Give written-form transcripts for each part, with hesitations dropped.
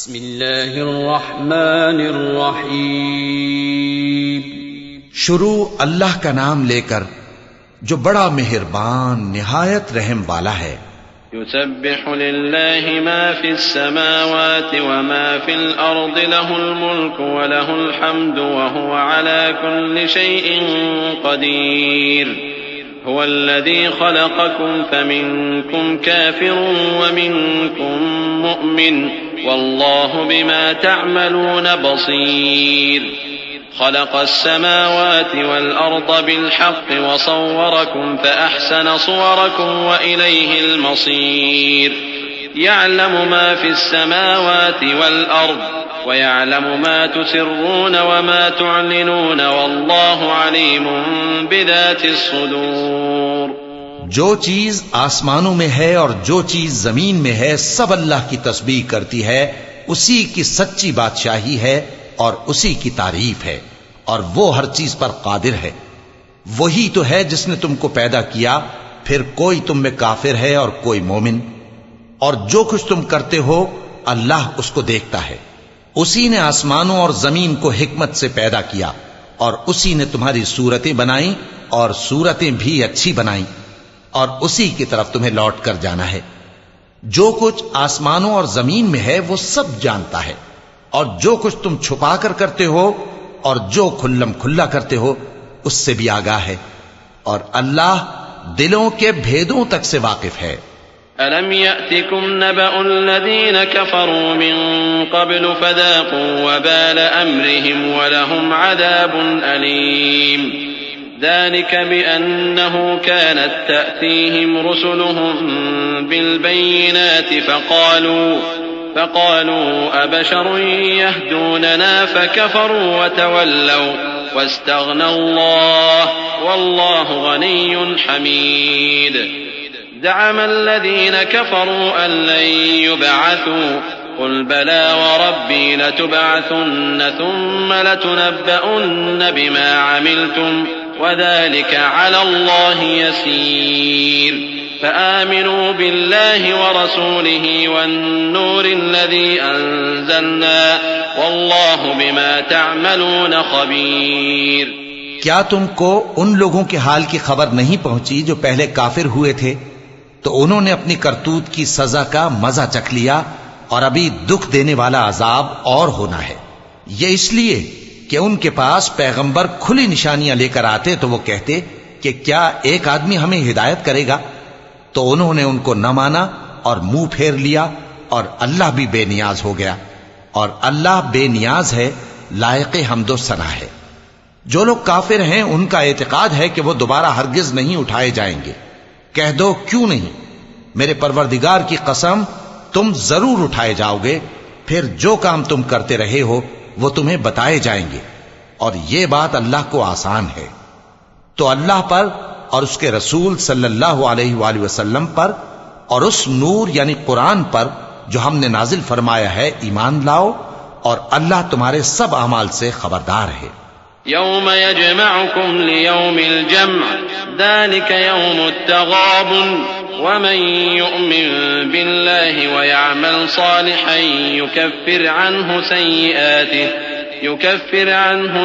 بسم اللہ الرحمن الرحیم۔ شروع اللہ کا نام لے کر جو بڑا مہربان نہایت رحم والا ہے۔ يسبح لله ما في السماوات وما في الأرض له الملك وله الحمد وهو على كل شيء قدير هو الذي خلقكم فمنكم كافر ومنكم مؤمن والله بما تعملون بصير خلق السماوات والأرض بالحق وصوركم فأحسن صوركم وإليه المصير يعلم ما في السماوات والأرض ويعلم ما تسرون وما تعلنون والله عليم بذات الصدور۔ جو چیز آسمانوں میں ہے اور جو چیز زمین میں ہے سب اللہ کی تسبیح کرتی ہے، اسی کی سچی بادشاہی ہے اور اسی کی تعریف ہے، اور وہ ہر چیز پر قادر ہے۔ وہی تو ہے جس نے تم کو پیدا کیا، پھر کوئی تم میں کافر ہے اور کوئی مومن، اور جو کچھ تم کرتے ہو اللہ اس کو دیکھتا ہے۔ اسی نے آسمانوں اور زمین کو حکمت سے پیدا کیا، اور اسی نے تمہاری صورتیں بنائیں اور صورتیں بھی اچھی بنائیں، اور اسی کی طرف تمہیں لوٹ کر جانا ہے۔ جو کچھ آسمانوں اور زمین میں ہے وہ سب جانتا ہے، اور جو کچھ تم چھپا کر کرتے ہو اور جو کھلم کھلا کرتے ہو اس سے بھی آگاہ ہے، اور اللہ دلوں کے بھیدوں تک سے واقف ہے۔ أَلَمْ يَأْتِكُمْ نَبَأُ الَّذِينَ كَفَرُوا مِن قَبْلُ فَذَاقُوا وَبَالَ أَمْرِهِمْ وَلَهُمْ عَذَابٌ أَلِيمٌ ذلك بأنه كانت تأتيهم رسلهم بالبينات فقالوا أبشر يهدوننا فكفروا وتولوا واستغنى الله والله غني حميد زعم الذين كفروا أن لن يبعثوا قل بلى وربي لتبعثن ثم لتنبؤن بما عملتم وذلك على الله يسير فآمنوا بالله ورسوله والنور الذي أنزلنا والله بما تعملون خبير۔ کیا تم کو ان لوگوں کے حال کی خبر نہیں پہنچی جو پہلے کافر ہوئے تھے؟ تو انہوں نے اپنی کرتوت کی سزا کا مزہ چکھ لیا، اور ابھی دکھ دینے والا عذاب اور ہونا ہے۔ یہ اس لیے کہ ان کے پاس پیغمبر کھلی نشانیاں لے کر آتے تو وہ کہتے کہ کیا ایک آدمی ہمیں ہدایت کرے گا؟ تو انہوں نے ان کو نہ مانا اور منہ پھیر لیا، اور اللہ بھی بے نیاز ہو گیا، اور اللہ بے نیاز ہے، لائق حمد و ثنا ہے۔ جو لوگ کافر ہیں ان کا اعتقاد ہے کہ وہ دوبارہ ہرگز نہیں اٹھائے جائیں گے۔ کہہ دو کیوں نہیں؟ میرے پروردگار کی قسم تم ضرور اٹھائے جاؤ گے، پھر جو کام تم کرتے رہے ہو وہ تمہیں بتائے جائیں گے، اور یہ بات اللہ کو آسان ہے۔ تو اللہ پر اور اس کے رسول صلی اللہ علیہ وآلہ وسلم پر اور اس نور یعنی قرآن پر جو ہم نے نازل فرمایا ہے ایمان لاؤ، اور اللہ تمہارے سب اعمال سے خبردار ہے۔ يوم يجمعكم ليوم الجمع ذلك يوم التغابن ومن يؤمن بالله ويعمل صالحا يكفر عنه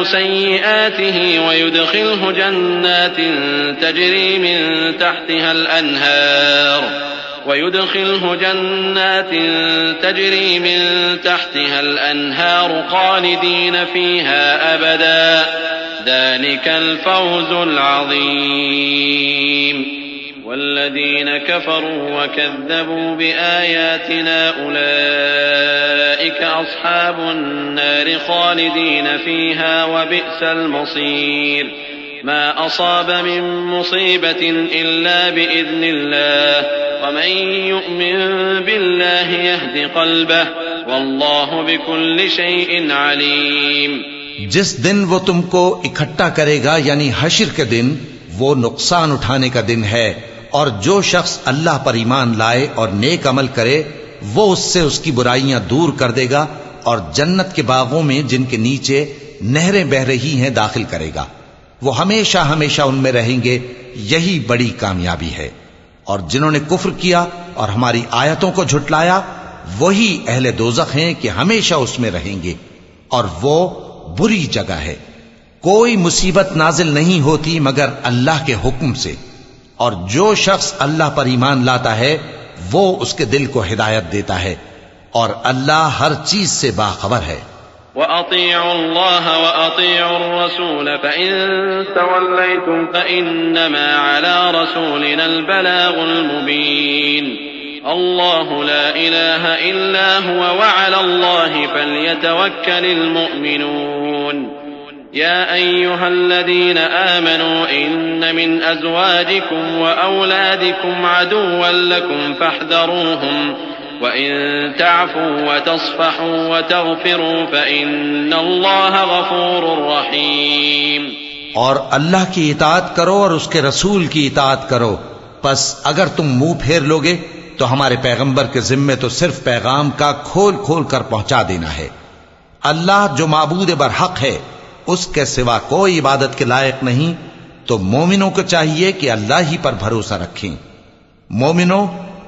سيئاته ويدخله جنات تجري من تحتها الأنهار خالدين فيها أبدا ذلك الفوز العظيم والذين كفروا وكذبوا بآياتنا أولئك أصحاب النار خالدين فيها وبئس المصير ما أصاب من مصيبة إلا بإذن الله ومن يؤمن بالله يهد قلبه والله بكل شيء عليم۔ جس دن وہ تم کو اکٹھا کرے گا یعنی حشر کے دن، وہ نقصان اٹھانے کا دن ہے، اور جو شخص اللہ پر ایمان لائے اور نیک عمل کرے وہ اس سے اس کی برائیاں دور کر دے گا، اور جنت کے باغوں میں جن کے نیچے نہریں بہ رہی ہیں داخل کرے گا۔ وہ ہمیشہ ہمیشہ ان میں رہیں گے، یہی بڑی کامیابی ہے۔ اور جنہوں نے کفر کیا اور ہماری آیتوں کو جھٹلایا وہی اہل دوزخ ہیں کہ ہمیشہ اس میں رہیں گے، اور وہ بری جگہ ہے۔ کوئی مصیبت نازل نہیں ہوتی مگر اللہ کے حکم سے، اور جو شخص اللہ پر ایمان لاتا ہے وہ اس کے دل کو ہدایت دیتا ہے، اور اللہ ہر چیز سے باخبر ہے۔ وَأَطِيعُوا اللَّهَ وَأَطِيعُوا الرَّسُولَ فَإِن تَوَلَّيْتُمْ فَإِنَّمَا عَلَى رَسُولِنَا الْبَلَاغُ الْمُبِينُ اللَّهُ لَا إِلَٰهَ إِلَّا هُوَ وَعَلَى اللَّهِ فَلْيَتَوَكَّلِ الْمُؤْمِنُونَ يَا أَيُّهَا الَّذِينَ آمَنُوا إِنَّ مِنْ أَزْوَاجِكُمْ وَأَوْلَادِكُمْ عَدُوًّا لَكُمْ فَاحْذَرُوهُمْ وَإِن تَعْفُوا وَتَصْفَحُوا وَتَغْفِرُوا فَإِنَّ اللَّهَ غَفُورٌ رَّحِيمٌ۔ اور اللہ کی اطاعت کرو اور اس کے رسول کی اطاعت کرو، پس اگر تم منہ پھیر لوگے تو ہمارے پیغمبر کے ذمے تو صرف پیغام کا کھول کھول کر پہنچا دینا ہے۔ اللہ جو معبود برحق ہے، اس کے سوا کوئی عبادت کے لائق نہیں، تو مومنوں کو چاہیے کہ اللہ ہی پر بھروسہ رکھیں۔ مومنوں،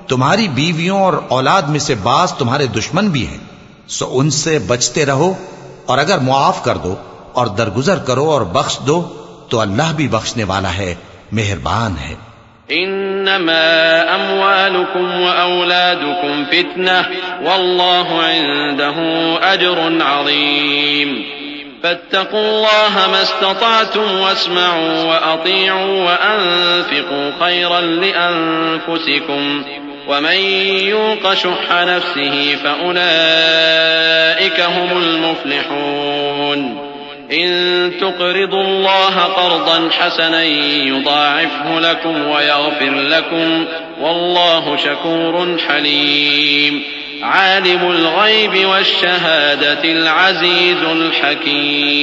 تمہاری بیویوں اور اولاد میں سے بعض تمہارے دشمن بھی ہیں، سو ان سے بچتے رہو، اور اگر معاف کر دو اور درگزر کرو اور بخش دو تو اللہ بھی بخشنے والا ہے، مہربان ہے۔ انما اموالكم واولادكم فتنة والله عنده اجر عظيم فاتقوا الله ما استطعتم واسمعوا واطيعوا وانفقوا خيرا لانفسكم ومن يوق شح نفسه فاولئك هم المفلحون إن تقرضوا الله قرضا حسنا يضاعفه لكم ويغفر لكم والله شكور حليم عالم الغيب والشهادة العزيز الحكيم۔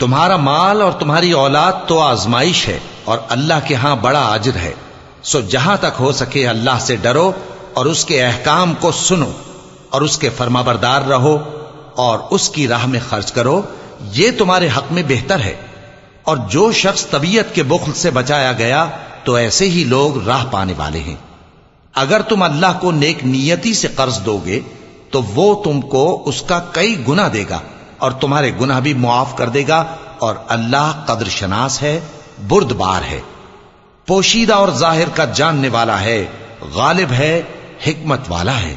تمہارا مال اور تمہاری اولاد تو آزمائش ہے اور اللہ کے ہاں بڑا اجر ہے، سو جہاں تک ہو سکے اللہ سے ڈرو اور اس کے احکام کو سنو اور اس کے فرمانبردار رہو اور اس کی راہ میں خرچ کرو، یہ تمہارے حق میں بہتر ہے۔ اور جو شخص طبیعت کے بخل سے بچایا گیا تو ایسے ہی لوگ راہ پانے والے ہیں۔ اگر تم اللہ کو نیک نیتی سے قرض دو گے تو وہ تم کو اس کا کئی گنا دے گا اور تمہارے گناہ بھی معاف کر دے گا، اور اللہ قدر شناس ہے، بردبار ہے، پوشیدہ اور ظاہر کا جاننے والا ہے، غالب ہے، حکمت والا ہے۔